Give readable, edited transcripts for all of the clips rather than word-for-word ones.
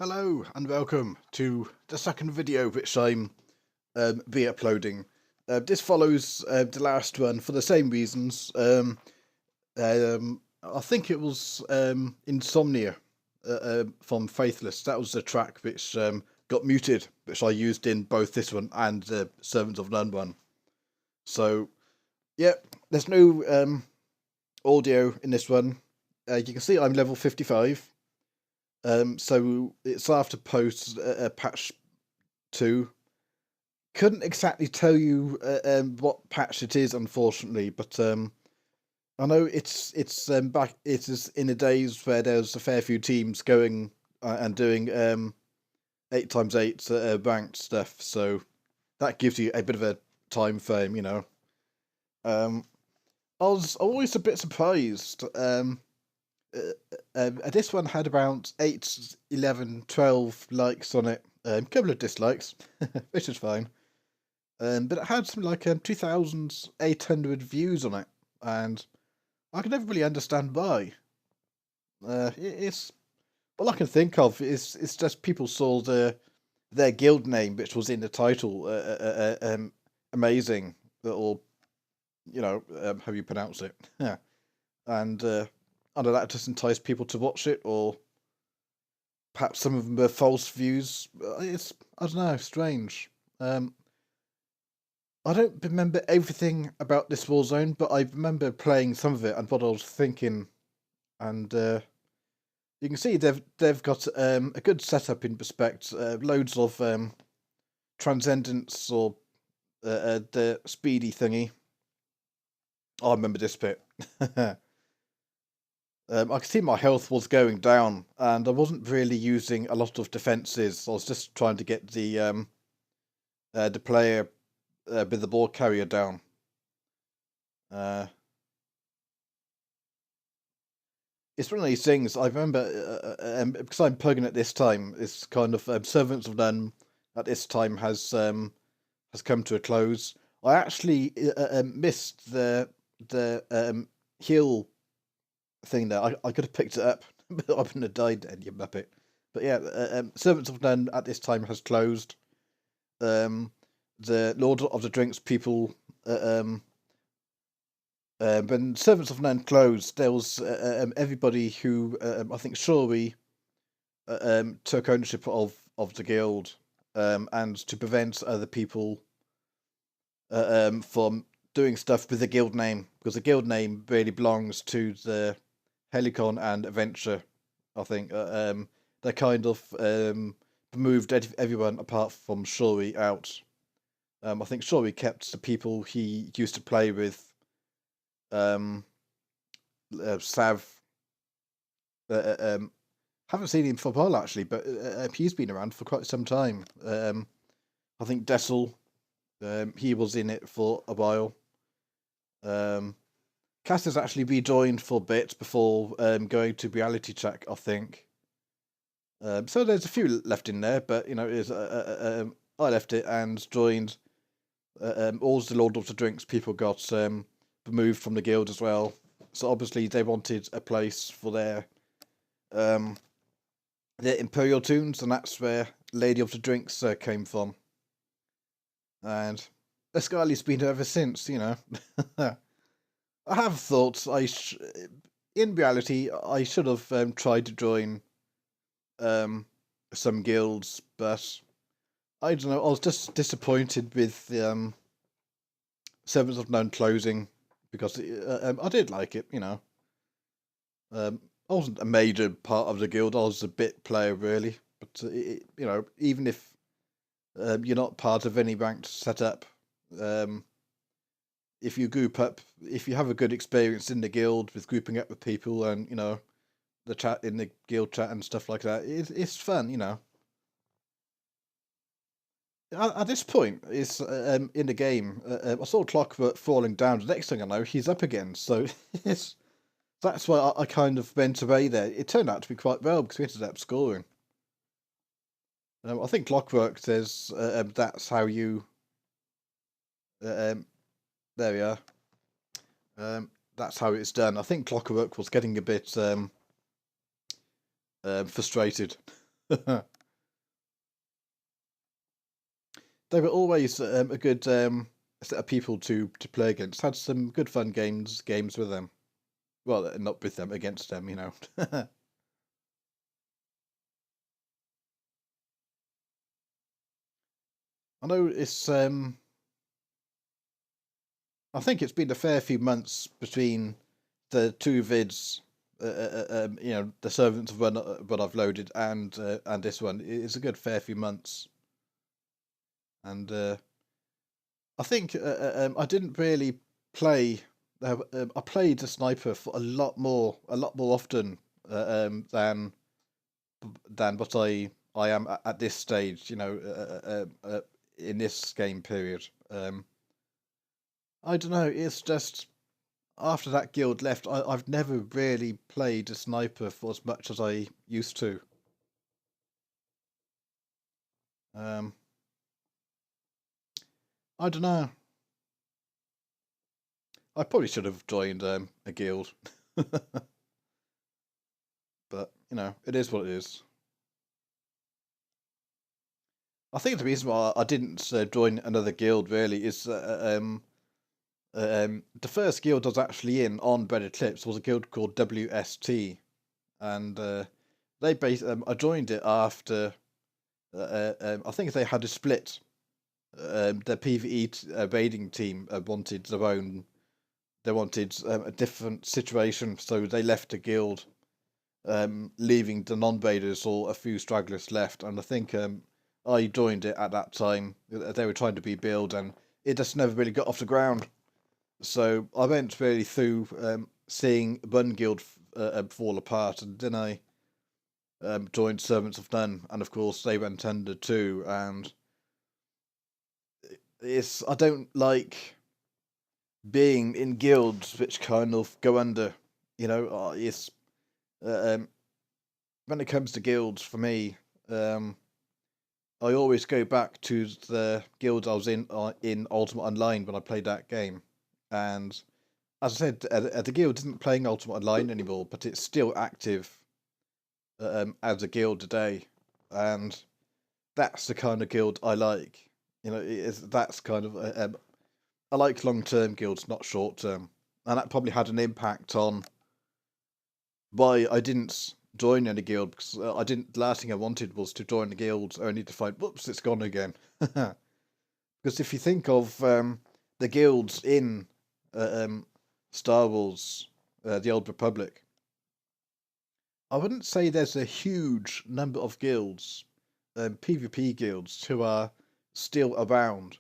Hello and welcome to the second video which I'm be uploading. This follows the last one for the same reasons. I think it was Insomnia from Faithless. That was the track which got muted, which I used in both this one and the Servants of None one. So, yeah, there's no audio in this one. You can see I'm level 55. So it's after post patch 2. Couldn't exactly tell you what patch it is, unfortunately, but I know it's back. It is in the days where there's a fair few teams going and doing 8x8 ranked stuff, so that gives you a bit of a time frame. I was always a bit surprised. This one had about 8, 11, 12 likes on it. A couple of dislikes, which is fine. But it had something like 2,800 views on it, and I can never really understand why. It's all I can think of is it's just people saw their guild name, which was in the title, AiMazing, or how you pronounce it, yeah, and I don't know, that just enticed people to watch it, or perhaps some of them were false views. It's I don't know, strange. I don't remember everything about this Warzone, but I remember playing some of it and what I was thinking. And you can see they've got a good setup in respect. Loads of transcendence or the speedy thingy. I remember this bit. I could see my health was going down, and I wasn't really using a lot of defenses. I was just trying to get the player with the ball carrier down. It's one of these things. I remember because I'm pugging at this time. It's kind of Servants of None at this time has come to a close. I actually missed the heal thing there. I could have picked it up, but I wouldn't have died then, you muppet. But yeah, Servants of None at this time has closed. The Lord of the Drinks people. When Servants of None closed, there was everybody who I think SWTOR took ownership of the guild, and to prevent other people from doing stuff with the guild name, because the guild name really belongs to the Helicon and Adventure. I think they kind of moved everyone apart from SWTOR out. I think SWTOR kept the people he used to play with. Sav. Haven't seen him for a while actually, but he's been around for quite some time. I think Dessel, he was in it for a while. Cass has actually rejoined for a bit before going to reality check, I think. So there's a few left in there, but I left it and joined. All the Lord of the Drinks people got removed from the guild as well. So obviously they wanted a place for their Imperial tunes, and that's where Lady of the Drinks came from. And Escarli's been ever since, I have thought in reality, I should have tried to join some guilds, but I don't know. I was just disappointed with Servants of None closing, because I did like it, I wasn't a major part of the guild. I was a bit player really, but even if you're not part of any ranked setup, if you group up, if you have a good experience in the guild with grouping up with people, and the chat in the guild chat and stuff like that, it's fun, At this point, it's in the game. I saw Clockwork falling down. The next thing I know, he's up again. So that's why I kind of went away there. It turned out to be quite well because we ended up scoring. I think Clockwork says that's how you. There we are. That's how it's done. I think Clockwork was getting a bit frustrated. They were always a good set of people to play against. Had some good fun games with them. Well, not with them, against them, you know. I know I think it's been a fair few months between the two vids. You know, the servants of what I've loaded and this one. It's a good fair few months, and I think I didn't really play. I played the sniper for a lot more often than what I am at this stage. You know, in this game period. I don't know. It's just after that guild left, I've never really played a sniper for as much as I used to. Um, I don't know. I probably should have joined a guild, but you know, it is what it is. I think the reason why I didn't join another guild really is the first guild I was actually in on Breaded Clips was a guild called WST, and I joined it after I think they had a split. The PVE raiding team wanted their own. They wanted a different situation, so they left the guild, leaving the non-raiders or a few stragglers left. And I think I joined it at that time. They were trying to rebuild, and it just never really got off the ground. So I went really through seeing one guild fall apart, and then I joined Servants of None, and of course they went under too. And I don't like being in guilds which kind of go under. You know, it's when it comes to guilds for me, I always go back to the guild I was in Ultimate Online when I played that game, and as I said, the guild isn't playing Ultimate Online anymore, but it's still active as a guild today, and that's the kind of guild I like. You know, that's kind of I like long term guilds, not short term, and that probably had an impact on why I didn't join any guild because I didn't. The last thing I wanted was to join a guild only to find, whoops, it's gone again. Because if you think of the guilds in Star Wars, the Old Republic, I wouldn't say there's a huge number of guilds, PvP guilds, who are still around.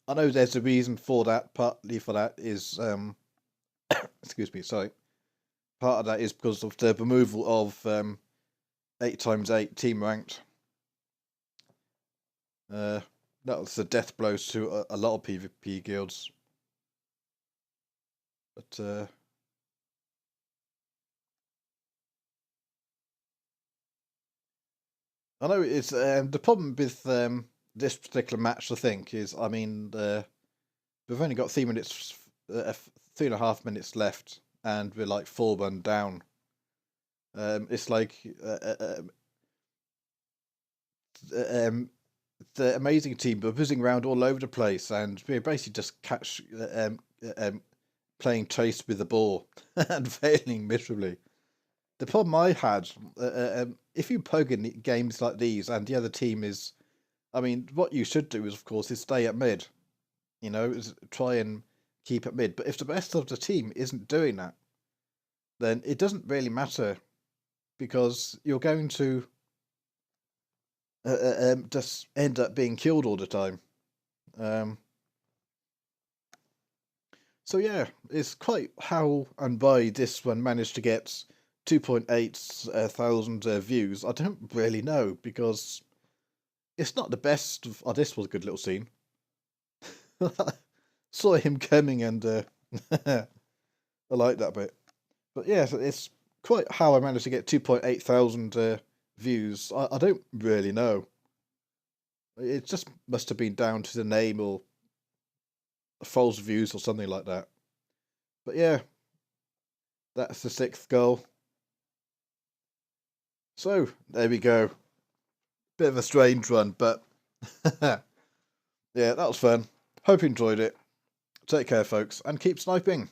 I know there's a reason for that. Partly for that is, excuse me, sorry. Part of that is because of the removal of 8x8 team ranked. That was the death blows to a lot of PvP guilds. But I know it's the problem with this particular match. I think is, I mean, we've only got 3 minutes, 3.5 minutes left, and we're like 4-1 down. It's like the amazing team were whizzing around all over the place, and we're basically just playing chase with the ball and failing miserably. The problem I had, if you poke in games like these, and the other team is, I mean, what you should do is, of course, is stay at mid. You know, is try and keep at mid. But if the rest of the team isn't doing that, then it doesn't really matter because you're going to just end up being killed all the time. Um, so yeah, it's quite how and why this one managed to get 2.8 thousand views. I don't really know because it's not the best. Oh, this was a good little scene. Saw him coming and I like that bit. But yeah, it's quite how I managed to get 2.8 thousand views. I don't really know. It just must have been down to the name or false views or something like that. But yeah, that's the 6th goal. So there we go. Bit of a strange one, but yeah, that was fun. Hope you enjoyed it. Take care, folks, and keep sniping.